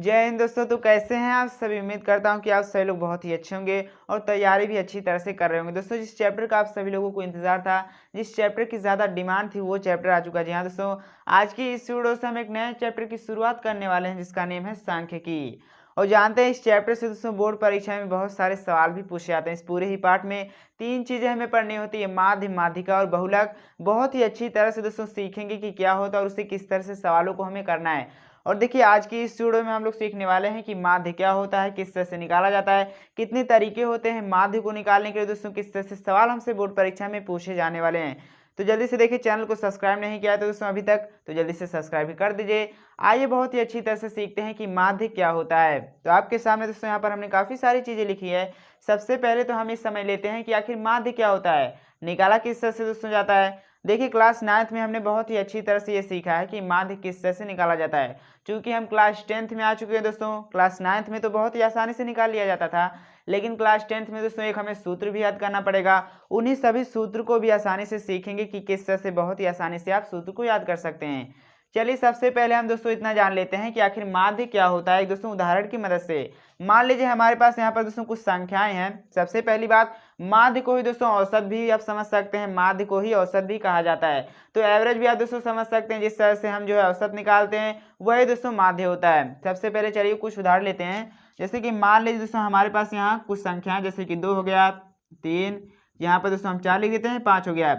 जय हिंद दोस्तों। तो कैसे हैं आप सभी। उम्मीद करता हूं कि आप सभी लोग बहुत ही अच्छे होंगे और तैयारी भी अच्छी तरह से कर रहे होंगे। दोस्तों जिस चैप्टर का आप सभी लोगों को इंतजार था, जिस चैप्टर की ज़्यादा डिमांड थी, वो चैप्टर आ चुका है। जी हाँ दोस्तों, आज की इस वीडियो से हम एक नए चैप्टर की शुरुआत करने वाले हैं जिसका नेम है सांख्यिकी। और जानते हैं इस चैप्टर से दोस्तों बोर्ड परीक्षा में बहुत सारे सवाल भी पूछे जाते हैं। इस पूरे ही पार्ट में तीन चीज़ें हमें पढ़नी होती है, माध्य, माध्यिका और बहुलक। बहुत ही अच्छी तरह से दोस्तों सीखेंगे कि क्या होता है और उससे किस तरह से सवालों को हमें करना है। और देखिए आज की इस वीडियो में हम लोग सीखने वाले हैं कि माध्य क्या होता है, किस तरह से निकाला जाता है, कितने तरीके होते हैं माध्य को निकालने के लिए। दोस्तों किस तरह से सवाल हमसे बोर्ड परीक्षा में पूछे जाने वाले हैं। तो जल्दी से देखिए, चैनल को सब्सक्राइब नहीं किया है तो दोस्तों अभी तक, तो जल्दी से सब्सक्राइब भी कर दीजिए। आइए बहुत ही अच्छी तरह से सीखते हैं कि माध्य क्या होता है। तो आपके सामने दोस्तों यहाँ पर हमने काफ़ी सारी चीज़ें लिखी है। सबसे पहले तो हम ये समझ लेते हैं कि आखिर माध्य क्या होता है, निकाला किस तरह से दोस्तों जाता है। देखिए क्लास 9th में हमने बहुत ही अच्छी तरह से ये सीखा है कि माध्य किस तरह से निकाला जाता है। चूंकि हम क्लास 10th में आ चुके हैं दोस्तों, क्लास 9th में तो बहुत ही आसानी से निकाल लिया जाता था, लेकिन क्लास 10th में दोस्तों एक हमें सूत्र भी याद करना पड़ेगा। उन्हीं सभी सूत्र को भी आसानी से सीखेंगे कि किस तरह से बहुत ही आसानी से आप सूत्र को याद कर सकते हैं। चलिए सबसे पहले हम दोस्तों इतना जान लेते हैं कि आखिर माध्य क्या होता है। एक दोस्तों उदाहरण की मदद से मान लीजिए हमारे पास यहाँ पर दोस्तों कुछ संख्याएं हैं। सबसे पहली बात, माध्य को ही दोस्तों औसत भी आप समझ सकते हैं, माध्य को ही औसत भी कहा जाता है। तो एवरेज भी आप दोस्तों समझ सकते हैं, जिस तरह से हम जो है औसत निकालते हैं वही दोस्तों माध्य होता है। सबसे पहले चलिए कुछ उदाहरण लेते हैं। जैसे कि मान लीजिए दोस्तों हमारे पास यहाँ कुछ संख्याएं, जैसे कि 2 हो गया, 3, यहाँ पर दोस्तों हम 4 लिख देते हैं, 5 हो गया।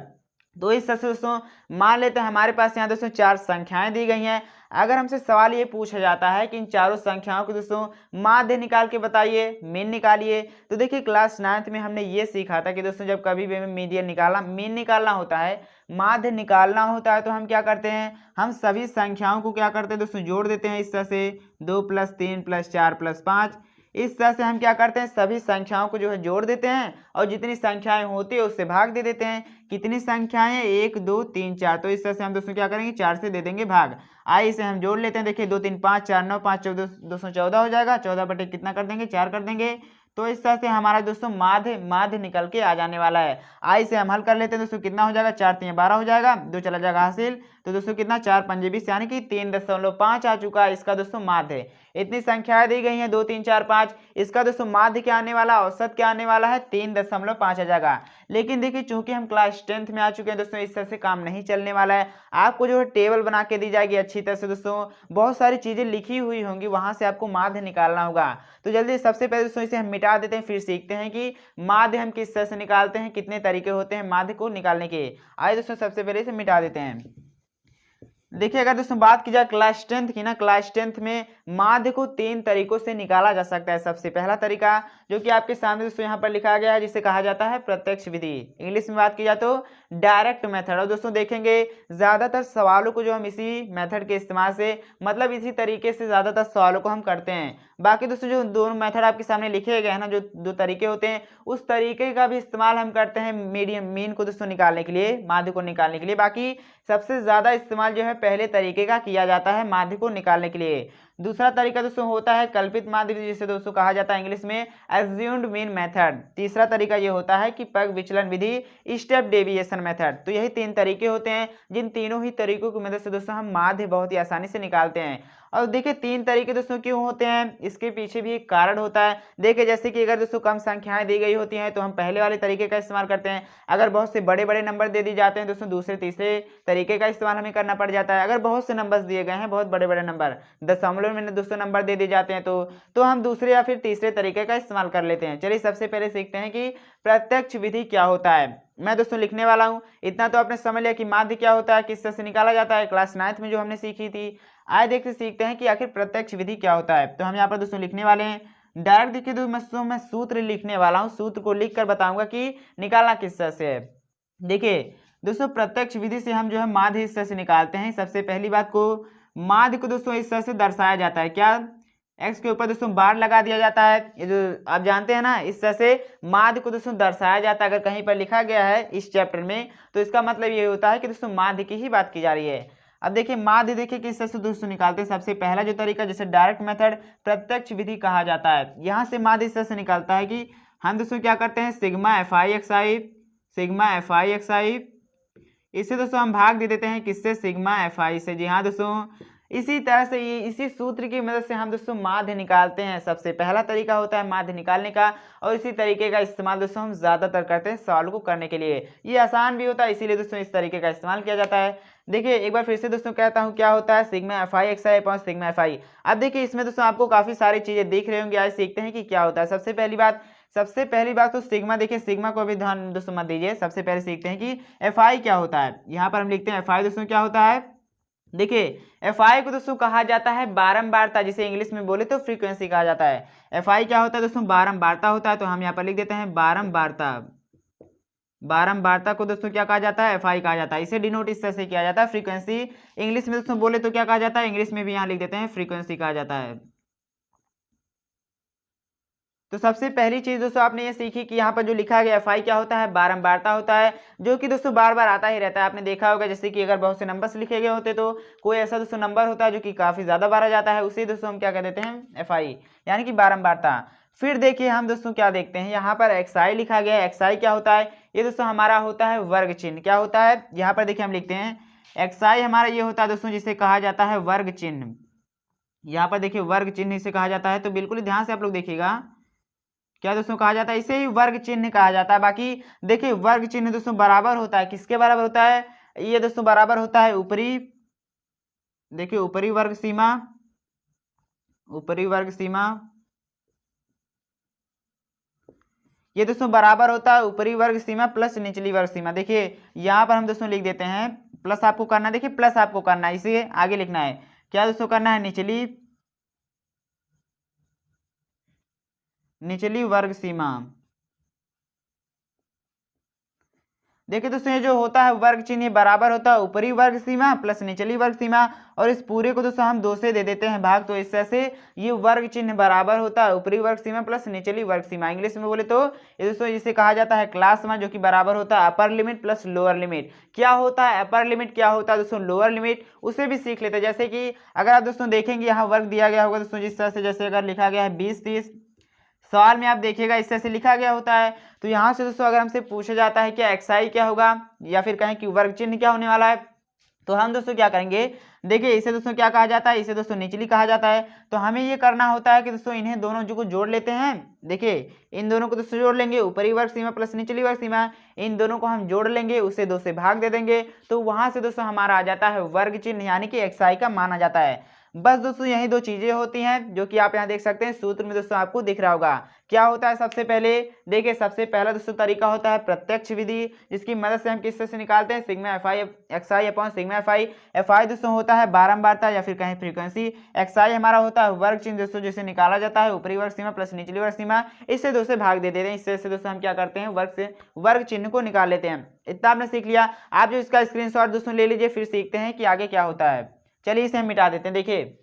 तो इस तरह से दोस्तों मान लेते हैं हमारे पास यहाँ दोस्तों 4 संख्याएं दी गई हैं। अगर हमसे सवाल ये पूछा जाता है कि इन चारों संख्याओं को दोस्तों माध्य निकाल के बताइए, मीन निकालिए, तो देखिए क्लास 9th में हमने ये सीखा था कि दोस्तों जब कभी भी हमें मीन निकालना होता है, माध्य निकालना होता है, तो हम क्या करते हैं, हम सभी संख्याओं को क्या करते हैं दोस्तों जोड़ देते हैं। इस तरह से 2 + 3 + 4 + 5, इस तरह से हम क्या करते हैं, सभी संख्याओं को जो है जोड़ देते हैं और जितनी संख्याएं होती है उससे भाग दे देते हैं। कितनी संख्याएं, 1 2 3 4, तो इस तरह से हम दोस्तों क्या करेंगे, 4 से दे देंगे भाग। आइए इसे हम जोड़ लेते हैं। देखिए 2 3 5 4 9 5 14, 214 हो जाएगा। 14 बटे कितना कर देंगे, 4 कर देंगे। तो इस तरह से हमारा दोस्तों माध्य निकल के आ जाने वाला है। आइए इसे हम हल कर लेते हैं दोस्तों। कितना हो जाएगा, 4 3 12 हो जाएगा, 2 चला जाएगा हासिल। तो दोस्तों कितना, 4 5 20, यानी कि 3.5 आ चुका है इसका दोस्तों माध्य। इतनी संख्याएं दी गई हैं 2 3 4 5, इसका दोस्तों माध्य क्या आने वाला, औसत क्या आने वाला है, 3.5 आ जाएगा। लेकिन देखिए चूंकि हम क्लास 10th में आ चुके हैं दोस्तों, इस तरह से काम नहीं चलने वाला है। आपको जो है टेबल बना के दी जाएगी अच्छी तरह से दोस्तों, बहुत सारी चीजें लिखी हुई होंगी, वहां से आपको माध्य निकालना होगा। तो जल्दी सबसे पहले दोस्तों इसे हम मिटा देते हैं, फिर सीखते हैं कि माध्य हम किस तरह से निकालते हैं, कितने तरीके होते हैं माध्य को निकालने के। आइए दोस्तों सबसे पहले इसे मिटा देते हैं। देखिए अगर दोस्तों बात की जाए क्लास 10th की ना, क्लास 10th में माध्य को 3 तरीकों से निकाला जा सकता है। सबसे पहला तरीका जो कि आपके सामने दोस्तों यहाँ पर लिखा गया है, जिसे कहा जाता है प्रत्यक्ष विधि। इंग्लिश में बात की जाए तो डायरेक्ट मेथड। और दोस्तों देखेंगे ज्यादातर सवालों को जो हम इसी मेथड के इस्तेमाल से, मतलब इसी तरीके से ज्यादातर सवालों को हम करते हैं। बाकी दोस्तों जो दोनों मेथड आपके सामने लिखे गए हैं ना, जो 2 तरीके होते हैं, उस तरीके का भी इस्तेमाल हम करते हैं मीन को दोस्तों निकालने के लिए, माध्य को निकालने के लिए। बाकी सबसे ज्यादा इस्तेमाल जो है पहले तरीके का किया जाता है माध्य को निकालने के लिए। दूसरा तरीका दोस्तों होता है कल्पित माध्य विधि, जिसे दोस्तों कहा जाता है इंग्लिश में एज्यूम्ड मीन मेथड। तीसरा तरीका ये होता है कि पग विचलन विधि, स्टेप डेविएशन मेथड। तो यही 3 तरीके होते हैं, जिन तीनों ही तरीकों की मदद से दोस्तों हम माध्य बहुत ही आसानी से निकालते हैं। और देखिए 3 तरीके दोस्तों क्यों होते हैं, इसके पीछे भी एक कारण होता है। देखिए जैसे कि अगर दोस्तों कम संख्याएं दी गई होती हैं तो हम पहले वाले तरीके का इस्तेमाल करते हैं। अगर बहुत से बड़े बड़े नंबर दे दिए जाते हैं दोस्तों, दूसरे तीसरे तरीके का इस्तेमाल हमें करना पड़ जाता है। अगर बहुत से नंबर दिए गए हैं, बहुत बड़े बड़े नंबर, दशमलव में दोस्तों नंबर दे दिए जाते हैं, तो हम दूसरे या फिर तीसरे तरीके का इस्तेमाल कर लेते हैं। चलिए सबसे पहले सीखते हैं कि प्रत्यक्ष विधि क्या होता है। मैं दोस्तों लिखने वाला हूं, इतना तो आपने समझ लिया कि माध्य क्या होता है, किस तरह से निकाला जाता है, क्लास 9th में जो हमने सीखी थी। आइए देखते सीखते हैं कि आखिर प्रत्यक्ष विधि क्या होता है। तो हम यहाँ पर दोस्तों लिखने वाले हैं डायरेक्ट। देखिए दोस्तों मैं सूत्र लिखने वाला हूँ, सूत्र को लिख कर बताऊंगा कि निकालना किस तरह से है। देखिए दोस्तों प्रत्यक्ष विधि से हम जो है माध्य इस तरह से निकालते हैं। सबसे पहली बात को, माध्य को दोस्तों इस तरह से दर्शाया जाता है, क्या, x के ऊपर दोस्तों बार लगा दिया जाता है। ये जो आप जानते हैं ना, इस तरह से माध्य को दोस्तों दर्शाया जाता है। अगर कहीं पर लिखा गया है इस चैप्टर में, तो इसका मतलब ये होता है कि दोस्तों माध्य की ही बात की जा रही है। अब देखिए माध्य देखिए किस तरह से दोस्तों निकालते हैं। सबसे पहला जो तरीका, जैसे डायरेक्ट मेथड, प्रत्यक्ष विधि कहा जाता है। यहाँ से माध्य इस तरह से निकालता है कि हम दोस्तों क्या करते हैं, सिग्मा एफ आई एक्स आई, इससे दोस्तों हम भाग दे देते हैं किससे, सिग्मा एफ आई से। जी हाँ दोस्तों, इसी तरह से ये इसी सूत्र की मदद से हम दोस्तों माध्य निकालते हैं। सबसे पहला तरीका होता है माध्य निकालने का, और इसी तरीके का इस्तेमाल दोस्तों हम ज़्यादातर करते हैं सवाल को करने के लिए। ये आसान भी होता है, इसीलिए दोस्तों इस तरीके का इस्तेमाल किया जाता है। देखिए एक बार फिर से दोस्तों कहता हूँ क्या होता है सिग्मा एफ आई एक्स आई अपॉन सिग्मा एफ आई। अब देखिए इसमें दोस्तों आपको काफ़ी सारी चीज़ें दिख रही होंगी, आज सीखते हैं कि क्या होता है। सबसे पहली बात तो सिग्मा, देखिए सिग्मा को भी ध्यान दोस्तों मत दीजिए। सबसे पहले सीखते हैं कि एफ आई क्या होता है। यहाँ पर हम लिखते हैं एफ आई दोस्तों क्या होता है। देखिए एफ आई को दोस्तों कहा जाता है बारंबारता, जिसे इंग्लिश में बोले तो फ्रीक्वेंसी कहा जाता है। एफ आई क्या होता है दोस्तों, बारंबारता होता है। तो हम यहाँ पर लिख देते हैं बारंबारता। बारंबारता को दोस्तों क्या कहा जाता है, एफ आई कहा जाता है। इसे डिनोट इस तरह से किया जाता है फ्रीक्वेंसी। इंग्लिश में दोस्तों बोले तो क्या कहा जाता है, इंग्लिश में भी यहाँ लिख देते हैं फ्रीक्वेंसी कहा जाता है। तो सबसे पहली चीज दोस्तों आपने ये सीखी कि यहाँ पर जो लिखा गया एफ आई क्या होता है, बारंबारता होता है, जो कि दोस्तों बार बार आता ही रहता है। आपने देखा होगा जैसे कि अगर बहुत से नंबर्स लिखे गए होते तो कोई ऐसा दोस्तों नंबर होता है जो कि काफी ज्यादा बार आ जाता है, उसे दोस्तों हम क्या कह देते हैं, एफ आई, यानी कि बारंबारता। फिर देखिए हम दोस्तों क्या देखते हैं, यहाँ पर एक्स आई लिखा गया है। एक्स आई क्या होता है, ये दोस्तों हमारा होता है वर्ग चिन्ह। क्या होता है, यहाँ पर देखिए हम लिखते हैं एक्स आई हमारा ये होता है दोस्तों जिसे कहा जाता है वर्ग चिन्ह। यहाँ पर देखिए वर्ग चिन्ह इसे कहा जाता है। तो बिल्कुल ध्यान से आप लोग देखिएगा क्या दोस्तों कहा जाता है, इसे ही वर्ग चिन्ह कहा जाता है। बाकी देखिए वर्ग चिन्ह दोस्तों बराबर होता है, किसके बराबर होता है, ये दोस्तों बराबर होता है ऊपरी, देखिए ऊपरी वर्ग सीमा, ऊपरी वर्ग सीमा, ये दोस्तों बराबर होता है ऊपरी वर्ग सीमा प्लस निचली वर्ग सीमा। देखिए यहाँ पर हम दोस्तों लिख देते हैं प्लस, आपको करना है, देखिए प्लस आपको करना है, इसे आगे लिखना है। क्या दोस्तों करना है, निचली वर्ग सीमा। देखिए दोस्तों ये जो होता है वर्ग चिन्ह बराबर होता है ऊपरी वर्ग सीमा प्लस निचली वर्ग सीमा, और इस पूरे को दोस्तों हम 2 से दे देते हैं भाग। तो इस तरह से ये वर्ग चिन्ह बराबर होता है ऊपरी वर्ग सीमा प्लस निचली वर्ग सीमा। इंग्लिश में बोले तो ये दोस्तों इसे कहा जाता है क्लास वन, जो कि बराबर होता है upper limit plus lower limit. क्या होता है अपर लिमिट, क्या होता है दोस्तों लोअर लिमिट, उसे भी सीख लेते हैं। जैसे कि अगर आप दोस्तों देखेंगे यहाँ वर्ग दिया गया होगा दोस्तों जिस तरह से, जैसे अगर लिखा गया है 20-30, सवाल में आप देखिएगा इस तरह से लिखा गया होता है। तो यहाँ से दोस्तों अगर हमसे पूछा जाता है कि एक्स आई क्या होगा, या फिर कहें कि वर्ग चिन्ह क्या होने वाला है, तो हम दोस्तों क्या करेंगे, देखिए इसे दोस्तों क्या कहा जाता है, इसे दोस्तों निचली कहा जाता है। तो हमें ये करना होता है कि दोस्तों इन्हें दोनों जो को जोड़ लेते हैं। देखिए इन दोनों को दोस्तों जोड़ लेंगे, ऊपरी वर्ग सीमा प्लस निचली वर्ग सीमा, इन दोनों को हम जोड़ लेंगे, उसे 2 से भाग दे देंगे। तो वहां से दोस्तों हमारा आ जाता है वर्ग चिन्ह, यानी कि एक्स आई का माना जाता है। बस दोस्तों यही 2 चीजें होती हैं जो कि आप यहाँ देख सकते हैं सूत्र में दोस्तों आपको दिख रहा होगा। क्या होता है सबसे पहले, देखिए सबसे पहला दोस्तों तरीका होता है प्रत्यक्ष विधि, जिसकी मदद से हम किस तरह से निकालते हैं, sigma F I x I upon sigma F I. F I दोस्तों होता है बारंबारता या फिर कहीं फ्रीक्वेंसी, एक्स आई हमारा होता है वर्ग चिन्ह दोस्तों जिसे निकाला जाता है ऊपरी वर्ग सीमा प्लस निचली वर्ग सीमा। इससे 2 से भाग दे देते हैं, इससे दोस्तों हम क्या करते हैं वर्ग चिन्ह को निकाल लेते हैं। इतना आपने सीख लिया। आप जो इसका स्क्रीनशॉट दोस्तों ले लीजिए, फिर सीखते हैं कि आगे क्या होता है। चलिए इसे हम मिटा देते हैं। देखिए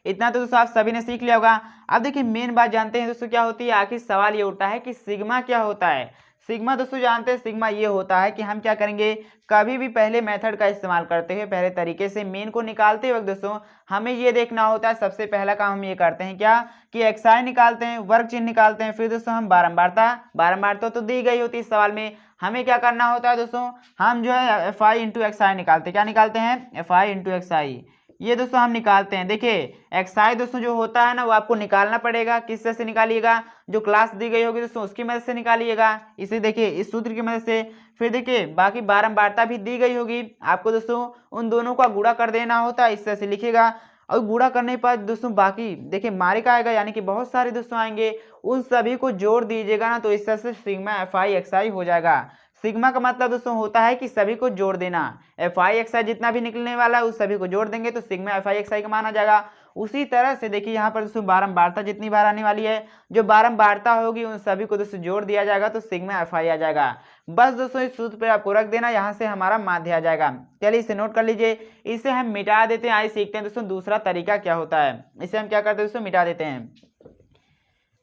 इतना तो दोस्तों आप सभी ने सीख लिया होगा। अब देखिए मेन बात जानते हैं दोस्तों क्या होती है, आखिर सवाल ये उठता है कि सिग्मा क्या होता है। सिग्मा दोस्तों जानते हैं, सिग्मा ये होता है कि हम क्या करेंगे, कभी भी पहले मेथड का इस्तेमाल करते हुए, पहले तरीके से मेन को निकालते वक्त दोस्तों हमें ये देखना होता है, सबसे पहला काम हम ये करते हैं क्या कि एक्स आई निकालते हैं, वर्ग चिन्ह निकालते हैं। फिर दोस्तों हम बारंबारता तो दी गई होती है इस सवाल में, हमें क्या करना होता है दोस्तों, हम जो है एफ आई इंटू एक्स आई निकालते हैं। क्या निकालते हैं, एफ आई इंटू एक्स आई, ये दोस्तों हम निकालते हैं। देखिए एक्स आई दोस्तों जो होता है ना, वो आपको निकालना पड़ेगा। किस तरह से निकालिएगा, जो क्लास दी गई होगी दोस्तों उसकी मदद से निकालिएगा, इसे देखिए इस सूत्र की मदद से। फिर देखिए बाकी बारंबारता भी दी गई होगी, आपको दोस्तों उन दोनों का गुणा कर देना होता है, इस तरह से लिखिएगा। और गुणा करने पर दोस्तों बाकी देखिए मारिका आएगा, यानी कि बहुत सारे दोस्तों आएंगे, उन सभी को जोड़ दीजिएगा ना, तो इस तरह से सिग्मा एफ आई एक्स आई हो जाएगा। सिग्मा का मतलब दोस्तों होता है कि सभी को जोड़ देना, एफ आई एक्स आई जितना भी निकलने वाला है उस सभी को जोड़ देंगे तो सिग्मा एफ आई एक्स आई का माना जाएगा। उसी तरह से देखिए यहाँ पर दोस्तों बारंबारता जितनी बार आने वाली है, जो बारंबारता होगी उन सभी को दोस्तों जोड़ दिया जाएगा तो सिग्मा एफ आई आ जाएगा। बस दोस्तों इस सूत्र पे आपको रख देना, यहाँ से हमारा माध्य आ जाएगा। चलिए इसे नोट कर लीजिए, इसे हम मिटा देते हैं। आइए सीखते हैं दोस्तों दूसरा तरीका क्या होता है। इसे हम क्या करते हैं दोस्तों, मिटा देते हैं।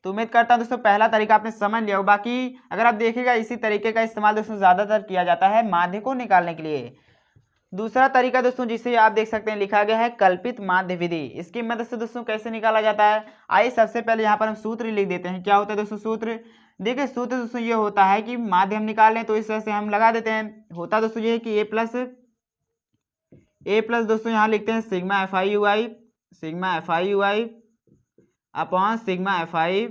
तो उम्मीद करता हूं दोस्तों पहला तरीका आपने समझ लिया हो। बाकी अगर आप देखिएगा इसी तरीके का इस्तेमाल दोस्तों ज्यादातर किया जाता है माध्य को निकालने के लिए। दूसरा तरीका दोस्तों जिसे आप देख सकते हैं लिखा गया है कल्पित माध्य विधि। इसकी मदद से दोस्तों कैसे निकाला जाता है, आइए सबसे पहले यहाँ पर हम सूत्र लिख देते हैं। क्या होता है दोस्तों सूत्र, देखिए सूत्र दोस्तों ये होता है कि माध्य हम निकालें तो इस तरह से हम लगा देते हैं। होता दोस्तों ये है कि ए ए प्लस दोस्तों यहाँ लिखते हैं sigma F I U I upon sigma F आई।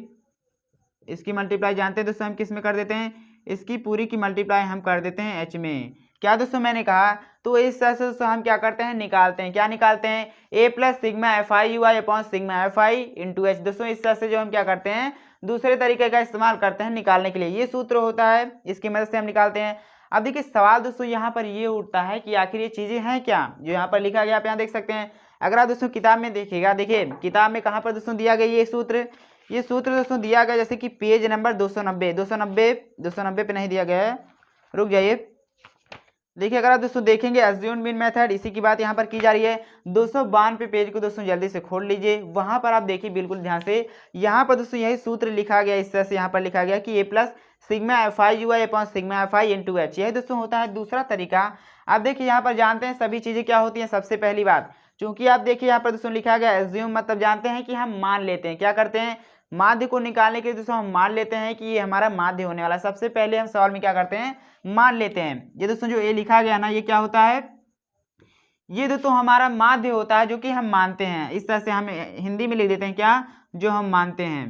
इसकी मल्टीप्लाई जानते हैं दोस्तों हम किस में कर देते हैं, इसकी पूरी की मल्टीप्लाई हम कर देते हैं एच में। क्या दोस्तों मैंने कहा, तो इस तरह से दोस्तों हम क्या करते हैं, निकालते हैं। क्या निकालते हैं, A plus sigma F I U I upon sigma F I into H. दोस्तों इस तरह से जो हम क्या करते हैं, दूसरे तरीके का इस्तेमाल करते हैं निकालने के लिए। ये सूत्र होता है, इसकी मदद से हम निकालते हैं। अब देखिए सवाल दोस्तों यहाँ पर ये उठता है कि आखिर ये चीज़ें हैं क्या, जो यहाँ पर लिखा गया आप यहाँ देख सकते हैं। अगर आप दोस्तों किताब में देखिएगा, देखिए किताब में कहाँ पर दोस्तों दिया गया ये सूत्र दोस्तों दिया गया, जैसे कि पेज नंबर 290 पे नहीं दिया गया है, रुक जाइए। देखिए अगर आप दोस्तों देखेंगे अस्यूम्ड मीन मेथड, इसी की बात यहाँ पर की जा रही है। 252 पेज को दोस्तों जल्दी से खोल लीजिए, वहाँ पर आप देखिए बिल्कुल ध्यान से। यहाँ पर दोस्तों यही सूत्र लिखा गया, इस तरह से यहाँ पर लिखा गया कि A plus sigma F I U I upon sigma F I into H. यही दोस्तों होता है दूसरा तरीका। आप देखिए यहाँ पर जानते हैं सभी चीज़ें क्या होती हैं। सबसे पहली बात, चूंकि आप देखिए यहाँ पर दोस्तों लिखा गया एज्यूम, मतलब जानते हैं कि हम मान लेते हैं। क्या करते हैं, माध्य को निकालने के लिए दोस्तों हम मान लेते हैं कि ये हमारा माध्य होने वाला है। सबसे पहले हम सवाल में क्या करते हैं, मान लेते हैं। ये दोस्तों जो ए लिखा गया ना, ये क्या होता है, ये दोस्तों हमारा माध्य होता है जो कि हम मानते हैं। इस तरह से हम हिंदी में लिख देते हैं क्या, जो हम मानते हैं।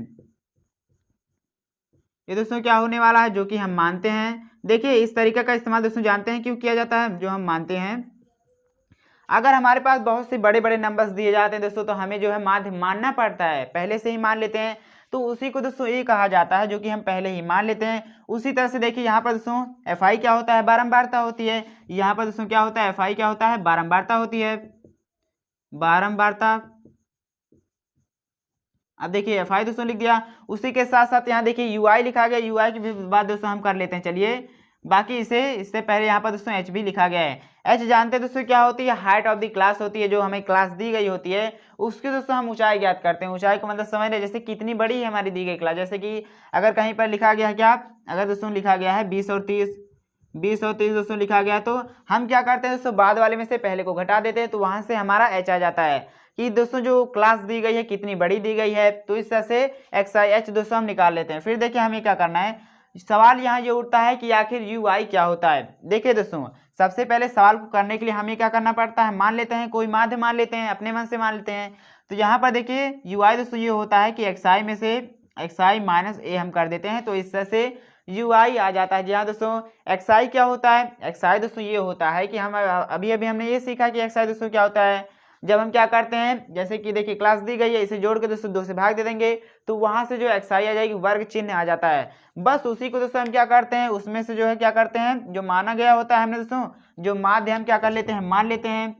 ये दोस्तों क्या होने वाला है, जो कि हम मानते हैं। देखिए इस तरीके का इस्तेमाल दोस्तों जानते हैं क्यों किया जाता है, जो हम मानते हैं। अगर हमारे पास बहुत से बड़े बड़े नंबर्स दिए जाते हैं दोस्तों, तो हमें जो है माध्य मानना पड़ता है, पहले से ही मान लेते हैं, तो उसी को दोस्तों ये कहा जाता है जो कि हम पहले ही मान लेते हैं। उसी तरह से देखिए यहाँ पर दोस्तों एफ आई क्या होता है, बारंबारता होती है। यहाँ पर दोस्तों क्या होता है, एफ आई क्या होता है, बारंबारता होती है, बारंबारता। अब देखिए एफ आई दोस्तों लिख दिया, उसी के साथ साथ यहाँ देखिए यू आई लिखा गया। यू आई की बात दोस्तों हम कर लेते हैं, चलिए। बाकी इससे पहले यहाँ पर दोस्तों एच भी लिखा गया है। एच जानते हैं दोस्तों क्या होती है, हाइट ऑफ द क्लास होती है, जो हमें क्लास दी गई होती है उसकी दोस्तों हम ऊंचाई ज्ञात करते हैं। ऊंचाई को मतलब समझ रहे, जैसे कितनी बड़ी है हमारी दी गई क्लास। जैसे कि अगर कहीं पर लिखा गया है क्या, अगर दोस्तों लिखा गया है 20 और 30 दोस्तों लिखा गया, तो हम क्या करते हैं दोस्तों, बाद वाले में से पहले को घटा देते हैं, तो वहां से हमारा एच आ जाता है कि दोस्तों जो क्लास दी गई है कितनी बड़ी दी गई है। तो इस तरह से एक्स आई एच दोस्तों हम निकाल लेते हैं। फिर देखिए हमें क्या करना है, सवाल यहाँ ये उठता है कि आखिर यू आई क्या होता है। देखिए दोस्तों सबसे पहले सवाल को करने के लिए हमें क्या करना पड़ता है, मान लेते हैं, कोई माध्य मान लेते हैं, अपने मन से मान लेते हैं। तो यहाँ पर देखिए यू आई दोस्तों ये होता है कि एक्स आई में से एक्स आई माइनस ए हम कर देते हैं, तो इस तरह से यू आई आ जाता है। जी हाँ दोस्तों, एक्स आई क्या होता है, एक्स आई दोस्तों ये होता है कि हम अभी हमने ये सीखा कि एक्स आई दोस्तों क्या होता है, जब हम क्या करते हैं, जैसे कि देखिए क्लास दी गई है, इसे जोड़ के दोस्तों 2 से भाग दे देंगे, तो वहां से जो एक्स आई आ जाएगी, वर्ग चिन्ह आ जाता है। बस उसी को दोस्तों हम क्या करते हैं, उसमें से जो है क्या करते हैं, जो माना गया होता है हमने दोस्तों, जो माध्य हम क्या कर लेते हैं, मान लेते हैं।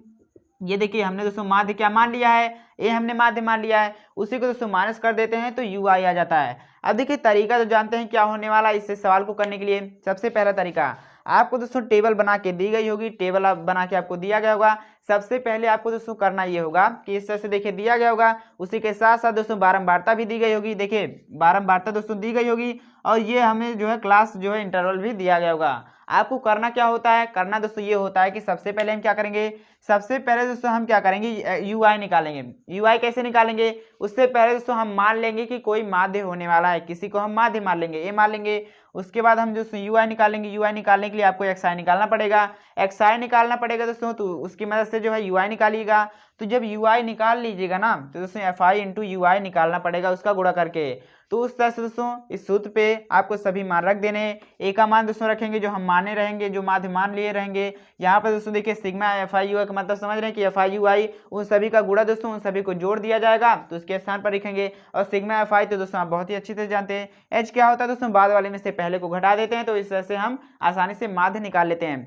ये देखिए हमने दोस्तों माध्य क्या मान लिया है, ए हमने माध्य मान लिया है, उसी को दोस्तों माइनस कर देते हैं, तो यू आई आ जाता है। अब देखिए तरीका तो जानते हैं क्या होने वाला है इससे सवाल को करने के लिए। सबसे पहला तरीका, आपको दोस्तों टेबल बना के दी गई होगी, टेबल बना के आपको दिया गया होगा। सबसे पहले आपको दोस्तों करना ये होगा कि इस तरह से देखिए दिया गया होगा, उसी के साथ साथ दोस्तों बारंबारता भी दी गई होगी। देखिए बारंबारता दोस्तों दी गई होगी, और ये हमें जो है क्लास जो है इंटरवल भी दिया गया होगा। आपको करना क्या होता है, करना दोस्तों ये होता है कि सबसे पहले हम क्या करेंगे, सबसे पहले दोस्तों हम क्या करेंगे, यू आई निकालेंगे। यू आई कैसे निकालेंगे, उससे पहले दोस्तों हम मान लेंगे कि कोई माध्य होने वाला है, किसी को हम माध्य मान लेंगे, ए मान लेंगे। उसके बाद हम दोस्तों यू आई निकालेंगे। यू आई निकालने के लिए आपको एक्स आई निकालना पड़ेगा, एक्स आई निकालना पड़ेगा दोस्तों, तो उसकी मदद से जो है यू आई निकालिएगा। तो जब यू आई निकाल लीजिएगा ना, तो दोस्तों एफ आई इंटू यू आई निकालना पड़ेगा, उसका गुणा करके। तो उस तरह से दोस्तों इस सूत्र पे आपको सभी मान रख देने। ए का मान दोस्तों रखेंगे जो हम माने रहेंगे, जो माध्य मान लिए रहेंगे। यहाँ पर दोस्तों देखिए सिग्मा एफ आई यू आई का मतलब समझ रहे हैं कि एफ आई यू आई उन सभी का गुणा दोस्तों, उन सभी को जोड़ दिया जाएगा, तो उसके स्थान पर लिखेंगे। और सिग्मा एफ आई तो दोस्तों आप बहुत ही अच्छी तरह जानते हैं, एच क्या होता है दोस्तों, बाद वाले में से पहले को घटा देते हैं, तो इस तरह से हम आसानी से माध्य निकाल लेते हैं।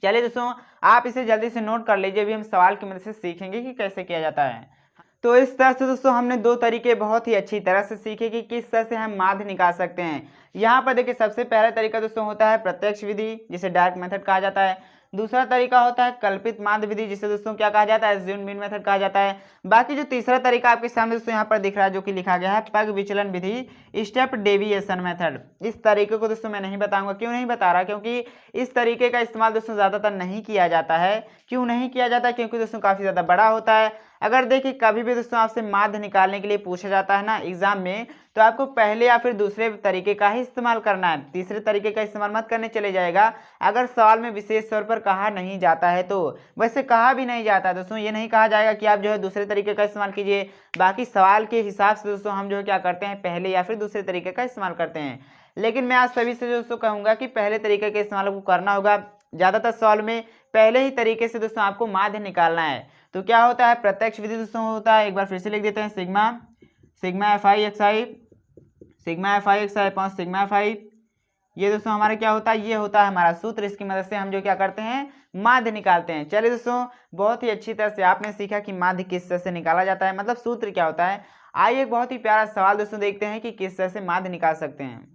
चलिए दोस्तों आप इसे जल्दी से नोट कर लीजिए, अभी हम सवाल की मदद से सीखेंगे कि कैसे किया जाता है। तो इस तरह से दोस्तों हमने 2 तरीके बहुत ही अच्छी तरह से सीखे कि किस तरह से हम माध्य निकाल सकते हैं। यहाँ पर देखिए सबसे पहला तरीका दोस्तों होता है प्रत्यक्ष विधि, जिसे डायरेक्ट मेथड कहा जाता है। दूसरा तरीका होता है कल्पित माध्य विधि, जिसे दोस्तों क्या कहा जाता है, एज्यूम्ड मीन मेथड कहा जाता है। बाकी जो तीसरा तरीका आपके सामने दोस्तों यहाँ पर दिख रहा है, जो कि लिखा गया है पग विचलन विधि, स्टेप डेविएशन मेथड। इस तरीके को दोस्तों मैं नहीं बताऊंगा, क्यों नहीं बता रहा, क्योंकि इस तरीके का इस्तेमाल दोस्तों ज्यादातर नहीं किया जाता है। क्यों नहीं किया जाता, क्योंकि दोस्तों काफी ज्यादा बड़ा होता है। अगर देखिए कभी भी दोस्तों आपसे माध्य निकालने के लिए पूछा जाता है ना एग्जाम में, तो आपको पहले या फिर दूसरे तरीके का ही इस्तेमाल करना है, तीसरे तरीके का इस्तेमाल मत करने चले जाएगा अगर सवाल में विशेष तौर पर कहा नहीं जाता है तो। वैसे कहा भी नहीं जाता दोस्तों, ये नहीं कहा जाएगा कि आप जो है दूसरे तरीके का इस्तेमाल कीजिए, बाकी सवाल के हिसाब से दोस्तों हम जो है क्या करते हैं, पहले या फिर दूसरे तरीके का इस्तेमाल करते हैं। लेकिन मैं आज सभी से दोस्तों कहूँगा कि पहले तरीके के इस्तेमाल को करना होगा। ज़्यादातर सवाल में पहले ही तरीके से दोस्तों आपको माध्य निकालना है। तो क्या होता है, प्रत्यक्ष विधि दोस्तों होता है, एक बार फिर से लिख देते हैं, सिग्मा एफ आई एक्स आई अपॉन सिग्मा एफ आई। ये दोस्तों हमारा क्या होता है, ये होता है हमारा सूत्र। इसकी मदद से हम जो क्या करते हैं, माध्य निकालते हैं। चलिए दोस्तों, बहुत ही अच्छी तरह से आपने सीखा कि माध्य किस तरह से निकाला जाता है, मतलब सूत्र क्या होता है। आइए एक बहुत ही प्यारा सवाल दोस्तों देखते हैं कि किस तरह से माध्य निकाल सकते हैं।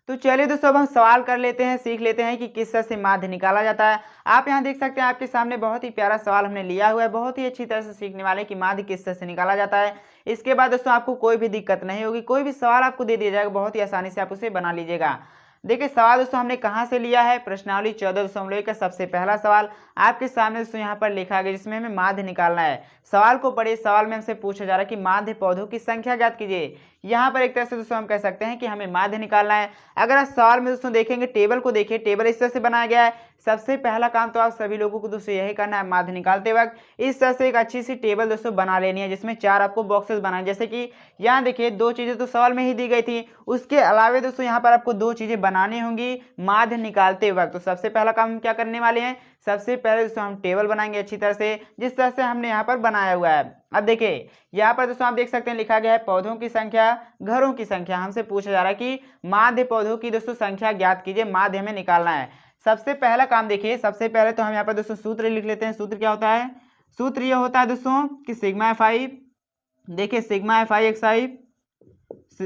तो चलिए दोस्तों अब हम सवाल कर लेते हैं, सीख लेते हैं कि किस तरह से माध्य निकाला जाता है। आप यहाँ देख सकते हैं आपके सामने बहुत ही प्यारा सवाल हमने लिया हुआ है, बहुत ही अच्छी तरह से सीखने वाले कि माध्य किस तरह से निकाला जाता है। इसके बाद दोस्तों आपको कोई भी दिक्कत नहीं होगी, कोई भी सवाल आपको दे दिया जाएगा, बहुत ही आसानी से आप उसे बना लीजिएगा। देखिए सवाल दोस्तों हमने कहाँ से लिया है, प्रश्नावली 14.1 का सबसे पहला सवाल आपके सामने दोस्तों यहाँ पर लिखा गया, जिसमें हमें माध्य निकालना है। सवाल को पढ़िए, सवाल में हमसे पूछा जा रहा है कि माध्य पौधों की संख्या ज्ञात कीजिए। यहाँ पर एक तरह से दोस्तों हम कह सकते हैं कि हमें माध्य निकालना है। अगर आप सवाल में दोस्तों देखेंगे, टेबल को देखिए, टेबल इस तरह से बनाया गया है। सबसे पहला काम तो आप सभी लोगों को दोस्तों यही करना है, माध्य निकालते वक्त इस तरह से एक अच्छी सी टेबल दोस्तों बना लेनी है, जिसमें 4 आपको बॉक्सेस बनाए। जैसे कि यहाँ देखिए 2 चीज़ें तो सवाल में ही दी गई थी, उसके अलावा दोस्तों यहाँ पर आपको 2 चीज़ें बनानी होंगी माध्य निकालते वक्त। तो सबसे पहला काम हम क्या करने वाले हैं, सबसे पहले दोस्तों हम टेबल बनाएंगे अच्छी तरह से, जिस तरह से हमने यहाँ पर बनाया हुआ है। अब देखिए यहाँ पर दोस्तों आप देख सकते हैं लिखा गया है पौधों की संख्या, घरों की संख्या। हमसे पूछा जा रहा है कि माध्य पौधों की दोस्तों संख्या ज्ञात कीजिए, माध्य हमें निकालना है। सबसे पहला काम देखिए, सबसे पहले तो हम यहाँ पर दोस्तों सूत्र लिख लेते हैं। सूत्र क्या होता है, सूत्र ये होता है दोस्तों कि सिग्मा एफ आई, देखिए सिग्मा एफ आई एक्स आई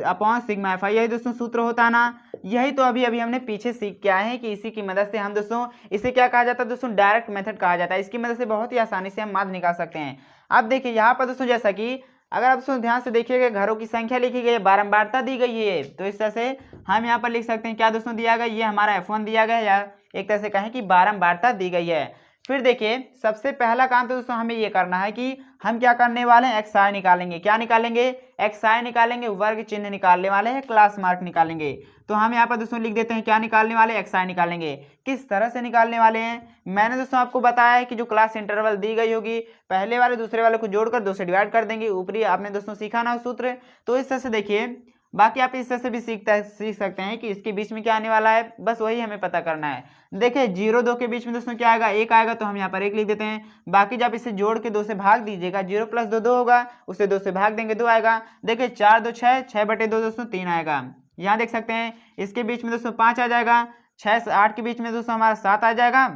अपॉन सिग्मा एफ आई, यही दोस्तों सूत्र होता है ना। यही तो अभी अभी हमने पीछे सीख के आए हैं कि इसी की मदद से हम दोस्तों, इसे क्या कहा जाता है दोस्तों, डायरेक्ट मेथड कहा जाता है। इसकी मदद से बहुत ही आसानी से हम माध्य निकाल सकते हैं। अब देखिए यहाँ पर दोस्तों, जैसा कि अगर आप दोस्तों ध्यान से देखिएगा, घरों की संख्या लिखी गई है, बारंबारता दी गई है, तो इस तरह से हम यहाँ पर लिख सकते हैं क्या दोस्तों दिया गया, ये हमारा F1 दिया गया है, या एक तरह से कहें कि बारंबारता दी गई है। फिर देखिए सबसे पहला काम तो दोस्तों हमें ये करना है कि हम क्या करने वाले हैं, एक्स आई निकालेंगे। क्या निकालेंगे, एक्स आई निकालेंगे, वर्ग चिन्ह निकालने वाले हैं, क्लास मार्क निकालेंगे। तो हम यहाँ पर दोस्तों लिख देते हैं क्या निकालने वाले, एक्स आई निकालेंगे। किस तरह से निकालने वाले हैं, मैंने दोस्तों आपको बताया है कि जो क्लास इंटरवल दी गई होगी, पहले वाले दूसरे वाले को जोड़कर 2 से डिवाइड कर देंगे। ऊपरी आपने दोस्तों सीखा ना सूत्र, तो इस तरह से देखिए। बाकी आप इस तरह से भी सीख सकते हैं कि इसके बीच में क्या आने वाला है, बस वही हमें पता करना है। देखिए 0 2 के बीच में दोस्तों क्या आएगा, 1 आएगा, तो हम यहाँ पर 1 लिख देते हैं। बाकी जब इसे जोड़ के 2 से भाग दीजिएगा, 0 + 2 2 होगा, उसे 2 से भाग देंगे 2 आएगा। देखिए 4 2 6, 6/2 दोस्तों 3 आएगा। यहाँ देख सकते हैं इसके बीच में दोस्तों 5 आ जाएगा, 6 से 8 के बीच में दोस्तों हमारा 7 आ जाएगा।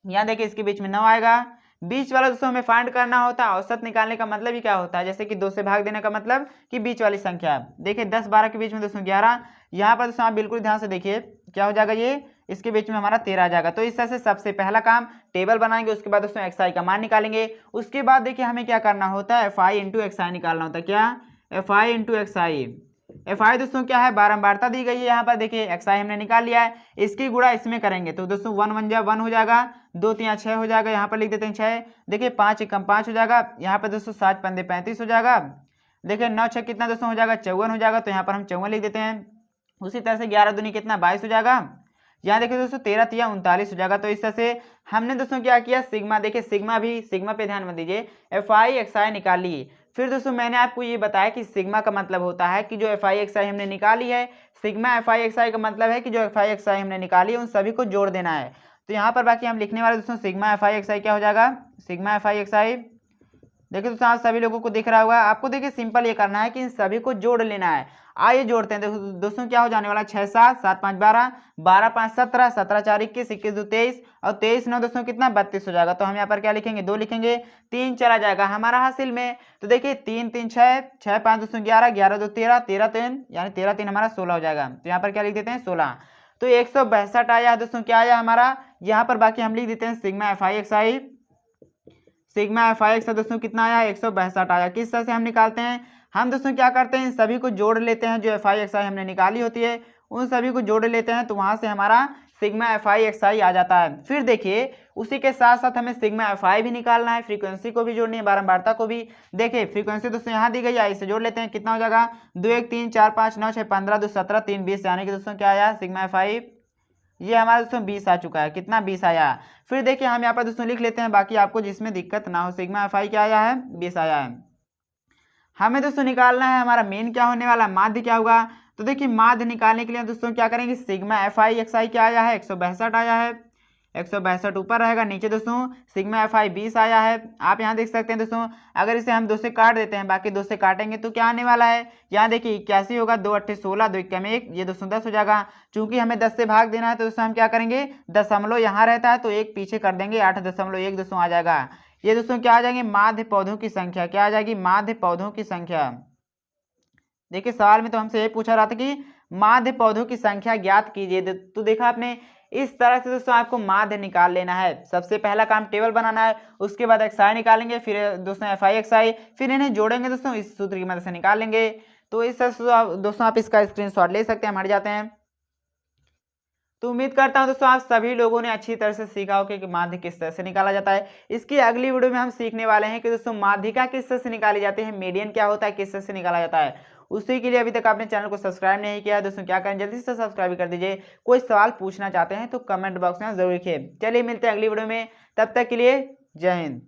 यहाँ देखिए इसके बीच में 9 आएगा। बीच वाला दोस्तों हमें फाइंड करना होता है। औसत निकालने का मतलब ही क्या होता है, जैसे कि 2 से भाग देने का मतलब कि बीच वाली संख्या। देखिए 10 12 के बीच में दोस्तों 11, यहाँ पर दोस्तों आप बिल्कुल ध्यान से देखिए क्या हो जाएगा, ये इसके बीच में हमारा 13 आ जाएगा। तो इस तरह से सबसे पहला काम टेबल बनाएंगे, उसके बाद दोस्तों एक्स आई का मान निकालेंगे। उसके बाद देखिए हमें क्या करना होता है, एफ आई इंटू एक्स आई निकालना होता है। क्या, F I into x I. F I दोस्तों क्या है, बारंबारता दी गई है। यहाँ पर देखिए एक्स आई हमने निकाल लिया है, इसकी गुणा इसमें करेंगे तो दोस्तों 1 1 जा 1 हो जाएगा, 2 3 6 हो जाएगा, यहाँ पर लिख देते हैं 6। देखिए 5 1 5 हो जाएगा, यहाँ पर दोस्तों 7 5 35 हो जाएगा। देखिए 9 6 कितना दोस्तों हो जाएगा, 54 हो जाएगा, तो यहाँ पर हम 54 लिख देते हैं। उसी तरह से 11 दूनी कितना, 22 हो जाएगा। यहाँ देखिए दोस्तों 13 3 39 हो जाएगा। तो इस तरह से हमने दोस्तों क्या किया, सिग्मा, देखिए सिग्मा पे ध्यान मत दीजिए, एफ आई एक्स आई निकाल ली। फिर दोस्तों मैंने आपको ये बताया कि सिग्मा का मतलब होता है कि जो एफ आई एक्स आई हमने निकाली है, सिग्मा एफ आई एक्स आई का मतलब है कि जो एफ आई एक्स आई हमने निकाली है उन सभी को जोड़ देना है। तो यहाँ पर बाकी हम लिखने वाले दोस्तों सिग्मा एफ आई एक्स आई क्या हो जाएगा, सिग्मा एफ आई एक्स आई। देखिए दोस्तों आप सभी लोगों को दिख रहा होगा, आपको देखिए सिंपल ये करना है कि इन सभी को जोड़ लेना है। आइए जोड़ते हैं। दोस्तों क्या हो जाने वाला, 6 7 7 5 12, 12 5 17, 17 4 21, 21 2 23 और 23 9 दोस्तों कितना 32 हो जाएगा। तो हम यहाँ पर क्या लिखेंगे, 2 लिखेंगे, 3 चला जाएगा हमारा हासिल में। तो देखिए 3 3 6, 6 5 दोस्तों 11, 11 2 13, 13 3 यानी 13 3 हमारा 16 हो जाएगा। तो यहाँ पर क्या लिख देते हैं 16। तो 162 आया दोस्तों, क्या आया हमारा यहाँ पर। बाकी हम लिख देते हैं सिग्मा एफ आई एक्स आई, सिग्मा एफ आई एक्स दोस्तों कितना आया, 162 आया। किस तरह से हम निकालते हैं, हम दोस्तों क्या करते हैं, इन सभी को जोड़ लेते हैं। जो एफ आई एक्स आई हमने निकाली होती है उन सभी को जोड़ लेते हैं, तो वहां से हमारा सिग्मा एफ आई एक्स आई आ जाता है। फिर देखिए उसी के साथ साथ हमें सिग्मा एफ आई भी निकालना है, फ्रीक्वेंसी को भी जोड़नी है, बारंबारता को भी। देखिए फ्रीक्वेंसी दोस्तों यहाँ दी गई है, इसे जोड़ लेते हैं, कितना हो जाएगा 2 1 3 4 5 9 6 15 2 17 3 20, यानी कि दोस्तों क्या आया सिग्मा एफ आई, ये हमारा दोस्तों 20 आ चुका है। कितना 20 आया। फिर देखिए हम यहाँ पर दोस्तों लिख लेते हैं, बाकी आपको जिसमें दिक्कत ना हो, सिग्मा एफ आई क्या आया है 20 आया है। हमें दोस्तों निकालना है हमारा मेन क्या होने वाला, माध्य क्या होगा। तो देखिए माध्य निकालने के लिए दोस्तों क्या करेंगे, सिग्मा एफ आई एक्स आई क्या आया है 162 आया है, 162 ऊपर रहेगा, नीचे दोस्तों सिग्मा एफ आई 20 आया है। आप यहाँ देख सकते हैं दोस्तों, अगर इसे हम 2 से काट देते हैं, बाकी 2 से काटेंगे तो क्या आने वाला है, यहाँ देखिए 81 होगा, 2 8 16, 2 1 में 1, ये दोस्तों 10 हो जाएगा। चूंकि हमें 10 से भाग देना है तो दोस्तों हम क्या करेंगे, दशमलव यहाँ रहता है तो एक पीछे कर देंगे, 8.1 दोस्तों आ जाएगा। ये दोस्तों क्या आ जाएंगे, माध्य पौधों की संख्या, क्या आ जाएगी, माध्य पौधों की संख्या। देखिए सवाल में तो हमसे ये पूछा रहा था कि माध्य पौधों की संख्या ज्ञात कीजिए, तो देखा आपने इस तरह से दोस्तों आपको माध्य निकाल लेना है। सबसे पहला काम टेबल बनाना है, उसके बाद एक्स आई निकालेंगे, फिर दोस्तों एफ आई एक्स आई, फिर इन्हें जोड़ेंगे दोस्तों, इस सूत्र की मदद से निकाल लेंगे। तो इस तरह से दोस्तों आप इसका स्क्रीनशॉट ले सकते हैं, हम हट जाते हैं। तो उम्मीद करता हूं दोस्तों आप सभी लोगों ने अच्छी तरह से सीखा होगा कि माध्य किस तरह से निकाला जाता है। इसकी अगली वीडियो में हम सीखने वाले हैं कि दोस्तों माध्यिका किस तरह से निकाली जाती है, मीडियन क्या होता है, किस तरह से निकाला जाता है। उसी के लिए अभी तक आपने चैनल को सब्सक्राइब नहीं किया है दोस्तों, क्या करें, जल्दी से सब्सक्राइब कर दीजिए। कोई सवाल पूछना चाहते हैं तो कमेंट बॉक्स में जरूर लिखिए। चलिए मिलते हैं अगली वीडियो में, तब तक के लिए जय हिंद।